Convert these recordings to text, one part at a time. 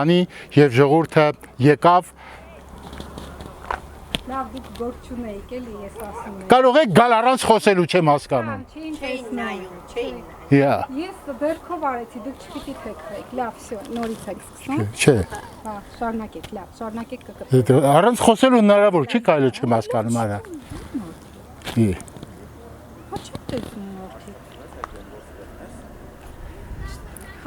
Անի եւ ժողովուրդը եկավ Լավ դուք գործ չունեիք էլի ես ասում եմ։ Կարող եք գալ առանց խոսելու չեմ հասկանում։ Չէին նայում, չէին։ Yeah. Ես դերքով արեցի, դուք չպիտի թեքվեք։ Լավ, всё, նորից եք սկսում։ Չէ։ Հա, շարունակեք, լավ, շարունակեք կկպեք։ Առանց խոսելու հնարավոր չի կարելի չեմ հասկանում արա։ Հա չեմ տեսնում նորքի։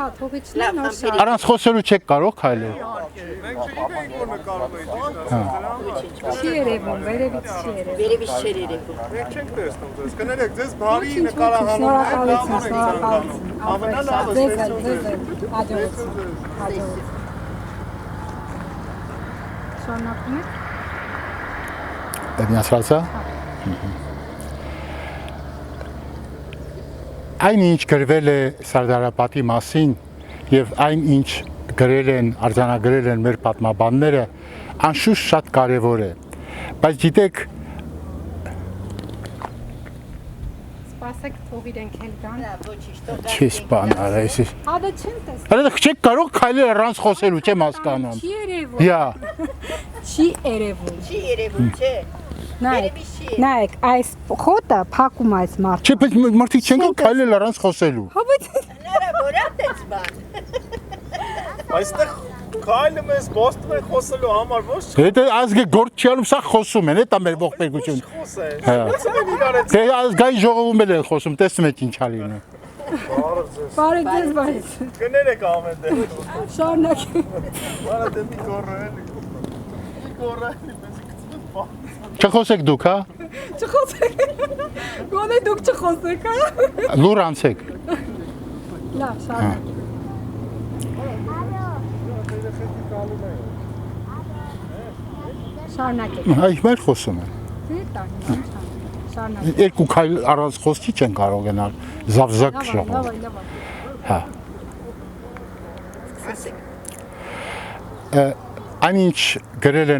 Հա, թողիչն նոր շարք։ Առանց խոսելու չեք կարող քայլել։ Մենք չգիտենք որ նկարում էի ճիշտ ասած։ Չի երևում, վերևից չի երևում։ Վերևից չէր երևում։ Մենք չենք տեսնում ձեզ։ Կներեք, ձեզ բարի նկարահանում Շնորհակալություն։ ամենալավը Ձեզ հաջողություն։ Հաջողություն։ Շարունակում եք։ Դենյասրացա։ Այն ինչ գրվել է Սարդարապետի մասին եւ այն ինչ գրել են, արձանագրել են մեր պատմաբանները, անշուշտ շատ կարեւոր է։ Բայց գիտեք, Սպասեք, թող իրենք էլ գան։ Ոչինչ, թող չի սպան արես։ Հա դա չեմ տեսնում։ Հələ չեք կարող քայլել առանց խոսելու, չեմ հասկանում։ Չի երևում։ Յա, Չի երևում։ չի երևում, չէ։ Նայեք, Վերևից չի։ նայեք, այս խոտը փակում այս մարդը։ չէ, բայց մարդիկ չեն կարող քայլել առանց խոսելու։ Հա բայց Հնարավոր է այդպես բան։ Այստեղ քայլում ես, բոստում ես խոսելու համար ոչ Հետո ազգը գործ չի անում, սա խոսում են, դա մեր ողբերգություն։ խոսես։ Հա։ Ոնց են իրար հետ Դե ազգային ժողովում էլ են խոսում, տեսնում եք ինչ ա լինում։ բարեք ձեզ բայց կներեք ամեն դեպքում։ շարունակեք։ Բարը դեպի կորրել։ Կորրել, մեզ կծվում։ Չխոսեք դուք, հա։ Չխոսեք։ Գոնե դուք չխոսեք, հա։ Լուր անցեք։ Լավ, շարունակեք։ Շարունակեք։ Այ մեր խոսում են։ Դե տան, շարունակեք։ Երկու քայլ առանց խոսքի չեն կարող գնալ զավզակ Լավ, ժողով։ լավ։ Հա։ Ասեք։ Այն ինչ գրել են